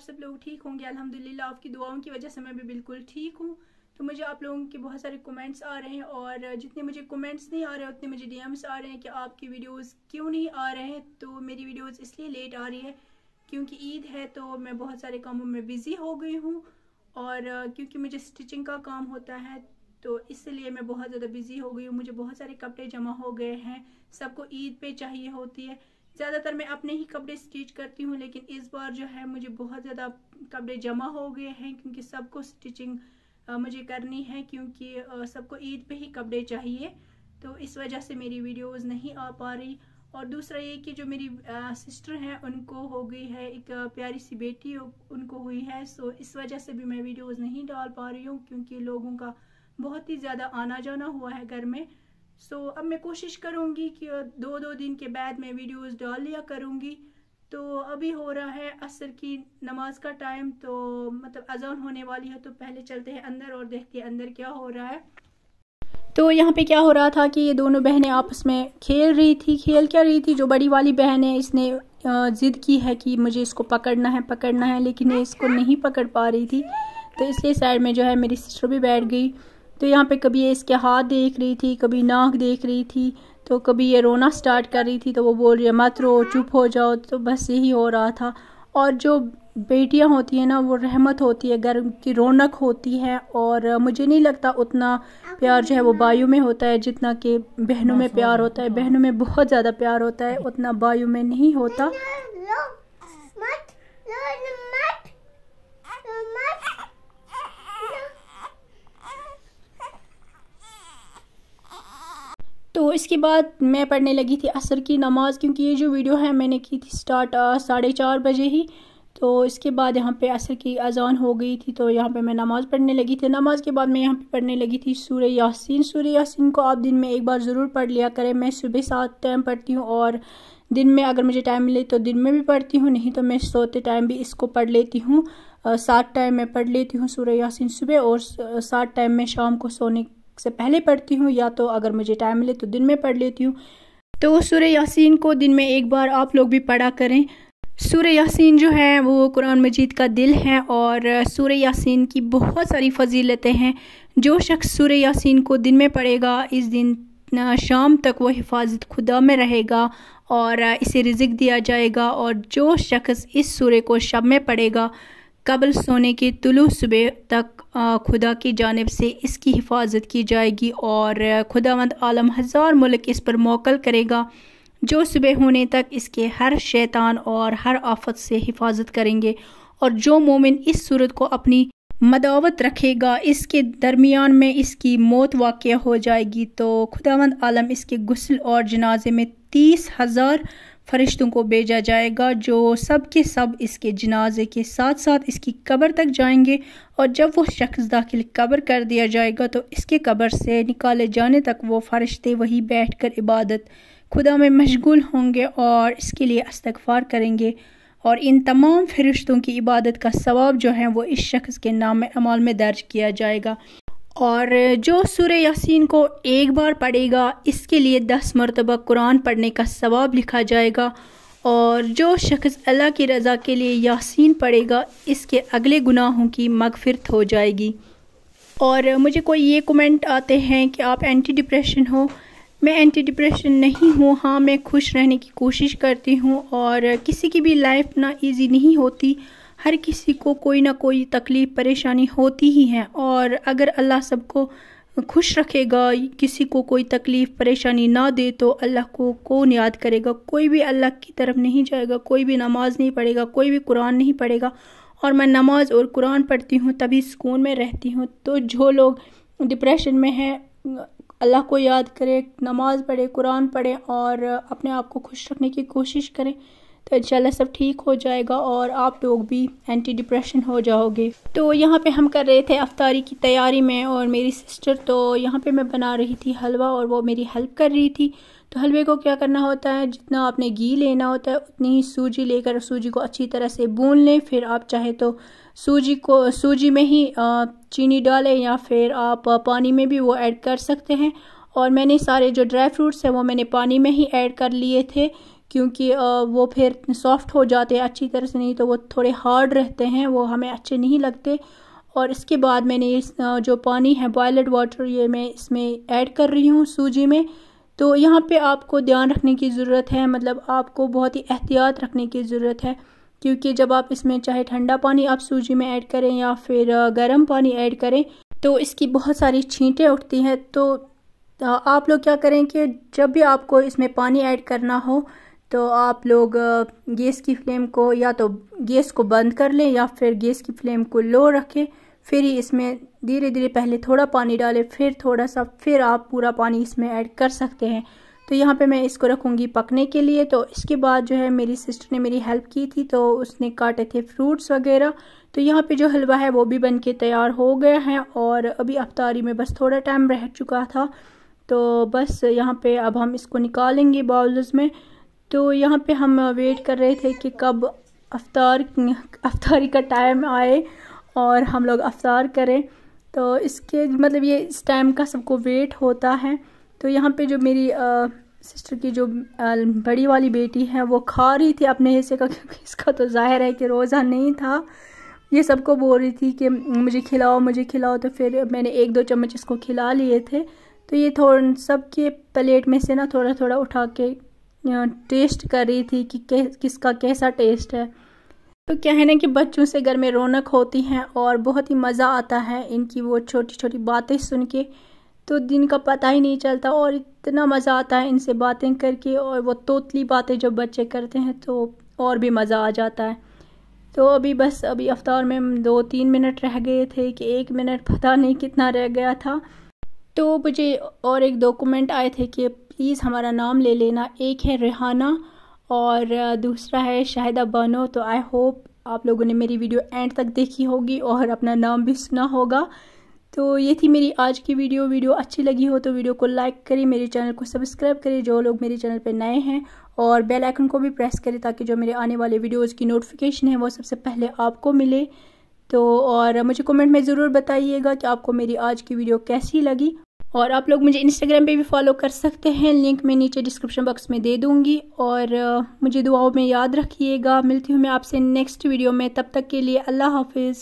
आप सब लोग ठीक होंगे। अल्हम्दुलिल्लाह आपकी दुआओं की वजह से मैं भी बिल्कुल ठीक हूँ। तो मुझे आप लोगों के बहुत सारे कमेंट्स आ रहे हैं और जितने मुझे कमेंट्स नहीं आ रहे हैं उतने मुझे डीएम्स आ रहे हैं कि आपकी वीडियोस क्यों नहीं आ रहे हैं। तो मेरी वीडियोस इसलिए लेट आ रही है क्योंकि ईद है, तो मैं बहुत सारे कामों में बिज़ी हो गई हूँ और क्योंकि मुझे स्टिचिंग का काम होता है तो इसलिए मैं बहुत ज़्यादा बिज़ी हो गई हूँ। मुझे बहुत सारे कपड़े जमा हो गए हैं, सबको ईद पे चाहिए होती है। ज़्यादातर मैं अपने ही कपड़े स्टिच करती हूँ, लेकिन इस बार जो है मुझे बहुत ज़्यादा कपड़े जमा हो गए हैं क्योंकि सबको स्टिचिंग मुझे करनी है, क्योंकि सबको ईद पे ही कपड़े चाहिए। तो इस वजह से मेरी वीडियोस नहीं आ पा रही। और दूसरा ये कि जो मेरी सिस्टर हैं उनको हो गई है एक प्यारी सी बेटी उनको हुई है, सो इस वजह से भी मैं वीडियोस नहीं डाल पा रही हूँ क्योंकि लोगों का बहुत ही ज़्यादा आना जाना हुआ है घर में। सो अब मैं कोशिश करूँगी कि दो दिन के बाद मैं वीडियोस डाल लिया करूँगी। तो अभी हो रहा है असर की नमाज का टाइम, तो मतलब अजान होने वाली है, तो पहले चलते हैं अंदर और देखते हैं अंदर क्या हो रहा है। तो यहाँ पे क्या हो रहा था कि ये दोनों बहनें आपस में खेल रही थी। खेल क्या रही थी, जो बड़ी वाली बहन है इसने ज़िद की है कि मुझे इसको पकड़ना है, लेकिन ये इसको नहीं पकड़ पा रही थी। तो इसलिए साइड में जो है मेरी सिस्टर भी बैठ गई। तो यहाँ पे कभी ये इसके हाथ देख रही थी, कभी नाक देख रही थी, तो कभी ये रोना स्टार्ट कर रही थी, तो वो बोल रही है मत रो, चुप हो जाओ। तो बस यही हो रहा था। और जो बेटियां होती हैं ना, वो रहमत होती है, घर की रौनक होती है। और मुझे नहीं लगता उतना प्यार जो है वो भाइयों में होता है जितना कि बहनों में प्यार होता है। बहनों में बहुत ज़्यादा प्यार होता है, उतना भाइयों में नहीं होता। तो इसके बाद मैं पढ़ने लगी थी असर की नमाज़, क्योंकि ये जो वीडियो है मैंने की थी स्टार्ट 4:30 बजे ही। तो इसके बाद यहाँ पे असर की अजान हो गई थी, तो यहाँ पे मैं नमाज़ पढ़ने लगी थी। नमाज के बाद मैं यहाँ पे पढ़ने लगी थी सूरह यासीन। सूरह यासीन को आप दिन में एक बार ज़रूर पढ़ लिया करें। मैं सुबह 7 टाइम पढ़ती हूँ और दिन में अगर मुझे टाइम मिले तो दिन में भी पढ़ती हूँ, नहीं तो मैं सोते टाइम भी इसको पढ़ लेती हूँ। 7 टाइम मैं पढ़ लेती हूँ सूरह यासीन सुबह, और 7 टाइम मैं शाम को सोने से पहले पढ़ती हूँ, या तो अगर मुझे टाइम मिले तो दिन में पढ़ लेती हूँ। तो सूरह यासीन को दिन में एक बार आप लोग भी पढ़ा करें। सूरह यासीन जो है वो कुरान मजीद का दिल है और सूरह यासीन की बहुत सारी फजीलतें हैं। जो शख्स सूरह यासीन को दिन में पढ़ेगा, इस दिन शाम तक वो हिफाजत खुदा में रहेगा और इसे रिज़्क दिया जाएगा। और जो शख्स इस सूरह को शब में पढ़ेगा, कबल सोने के तुलू सुबह तक खुदा की जानिब से इसकी हिफाजत की जाएगी और खुदावंद आलम हज़ार मुल्क इस पर मौकल करेगा, जो सुबह होने तक इसके हर शैतान और हर आफत से हिफाजत करेंगे। और जो मोमिन इस सूरत को अपनी मदावत रखेगा, इसके दरमियान में इसकी मौत वाक़या हो जाएगी, तो खुदावंद आलम इसके गुस्ल और जनाजे में 30,000 फरिश्तों को भेजा जाएगा, जो सब के सब इसके जनाजे के साथ साथ इसकी कब्र तक जाएंगे। और जब वो शख्स दाखिल कब्र कर दिया जाएगा तो इसके कब्र से निकाले जाने तक वो फरिश्ते वही बैठकर इबादत खुदा में मशगूल होंगे और इसके लिए इस्तग़फ़ार करेंगे। और इन तमाम फरिश्तों की इबादत का सवाब जो है वो इस शख्स के नाम अमाल में दर्ज किया जाएगा। और जो सूरह यासीन को एक बार पढ़ेगा, इसके लिए 10 मरतबा कुरान पढ़ने का सवाब लिखा जाएगा। और जो शख्स अल्लाह की रज़ा के लिए यासीन पढ़ेगा, इसके अगले गुनाहों की मग़फ़िरत हो जाएगी। और मुझे कोई ये कमेंट आते हैं कि आप एंटी डिप्रेशन हो। मैं एंटी डिप्रेशन नहीं हूँ। हाँ, मैं खुश रहने की कोशिश करती हूँ और किसी की भी लाइफ ना इजी नहीं होती। हर किसी को कोई ना कोई तकलीफ़ परेशानी होती ही है, और अगर अल्लाह सबको खुश रखेगा, किसी को कोई तकलीफ़ परेशानी ना दे, तो अल्लाह को कौन याद करेगा। कोई भी अल्लाह की तरफ नहीं जाएगा, कोई भी नमाज नहीं पढ़ेगा, कोई भी कुरान नहीं पढ़ेगा। और मैं नमाज और कुरान पढ़ती हूँ तभी सुकून में रहती हूँ। तो जो लोग डिप्रेशन में हैं, अल्लाह को याद करें, नमाज पढ़े, कुरान पढ़ें और अपने आप को खुश रखने की कोशिश करें, तो इंशाल्लाह सब ठीक हो जाएगा और आप लोग भी एंटी डिप्रेशन हो जाओगे। तो यहाँ पे हम कर रहे थे अफ्तारी की तैयारी में और मेरी सिस्टर, तो यहाँ पे मैं बना रही थी हलवा और वो मेरी हेल्प कर रही थी। तो हलवे को क्या करना होता है, जितना आपने घी लेना होता है उतनी ही सूजी लेकर सूजी को अच्छी तरह से भून लें। फिर आप चाहे तो सूजी में ही चीनी डालें या फिर आप पानी में भी वो ऐड कर सकते हैं। और मैंने सारे जो ड्राई फ्रूट्स हैं वो मैंने पानी में ही ऐड कर लिए थे, क्योंकि वो फिर सॉफ्ट हो जाते हैं अच्छी तरह से, नहीं तो वो थोड़े हार्ड रहते हैं, वो हमें अच्छे नहीं लगते। और इसके बाद मैंने इस जो पानी है बॉयल्ड वाटर, ये मैं इसमें ऐड कर रही हूँ सूजी में। तो यहाँ पे आपको ध्यान रखने की ज़रूरत है, मतलब आपको बहुत ही एहतियात रखने की ज़रूरत है, क्योंकि जब आप इसमें चाहे ठंडा पानी आप सूजी में ऐड करें या फिर गर्म पानी ऐड करें तो इसकी बहुत सारी छींटें उठती हैं। तो आप लोग क्या करें कि जब भी आपको इसमें पानी ऐड करना हो तो आप लोग गैस की फ्लेम को या तो गैस को बंद कर लें या फिर गैस की फ्लेम को लो रखें, फिर ही इसमें धीरे धीरे पहले थोड़ा पानी डालें, फिर थोड़ा सा, फिर आप पूरा पानी इसमें ऐड कर सकते हैं। तो यहाँ पे मैं इसको रखूँगी पकने के लिए। तो इसके बाद जो है मेरी सिस्टर ने मेरी हेल्प की थी, तो उसने काटे थे फ्रूट्स वगैरह। तो यहाँ पे जो हलवा है वो भी बन के तैयार हो गया है और अभी अफ्तारी में बस थोड़ा टाइम रह चुका था। तो बस यहाँ पे अब हम इसको निकालेंगे बाउल्स में। तो यहाँ पे हम वेट कर रहे थे कि कब अफ्तारी का टाइम आए और हम लोग अफ्तार करें। तो इसके मतलब ये इस टाइम का सबको वेट होता है। तो यहाँ पे जो मेरी सिस्टर की जो बड़ी वाली बेटी है वो खा रही थी अपने हिस्से का, क्योंकि इसका तो जाहिर है कि रोज़ा नहीं था। ये सबको बोल रही थी कि मुझे खिलाओ मुझे खिलाओ, तो फिर मैंने 1-2 चम्मच इसको खिला लिए थे। तो ये थोड़ा सबके प्लेट में से ना थोड़ा थोड़ा उठा के टेस्ट कर रही थी कि किसका कैसा टेस्ट है। तो क्या है ना कि बच्चों से घर में रौनक होती है और बहुत ही मज़ा आता है इनकी वो छोटी छोटी बातें सुन के, तो दिन का पता ही नहीं चलता और इतना मज़ा आता है इनसे बातें करके। और वो तोतली बातें जो बच्चे करते हैं तो और भी मज़ा आ जाता है। तो अभी अफ्तार में 2-3 मिनट रह गए थे कि 1 मिनट पता नहीं कितना रह गया था। तो मुझे और एक डॉक्यूमेंट आए थे कि प्लीज़ हमारा नाम ले लेना। एक है रेहाना और दूसरा है शाहिदा बानो। तो आई होप आप लोगों ने मेरी वीडियो एंड तक देखी होगी और अपना नाम भी सुना होगा। तो ये थी मेरी आज की वीडियो अच्छी लगी हो तो वीडियो को लाइक करें, मेरे चैनल को सब्सक्राइब करें जो लोग मेरे चैनल पे नए हैं, और बेल आइकन को भी प्रेस करें ताकि जो मेरे आने वाले वीडियोज़ की नोटिफिकेशन है वो सबसे पहले आपको मिले। तो और मुझे कमेंट में ज़रूर बताइएगा कि आपको मेरी आज की वीडियो कैसी लगी। और आप लोग मुझे इंस्टाग्राम पे भी फॉलो कर सकते हैं, लिंक मैं नीचे डिस्क्रिप्शन बॉक्स में दे दूँगी। और मुझे दुआओं में याद रखिएगा। मिलती हूँ मैं आपसे नेक्स्ट वीडियो में, तब तक के लिए अल्लाह हाफिज़।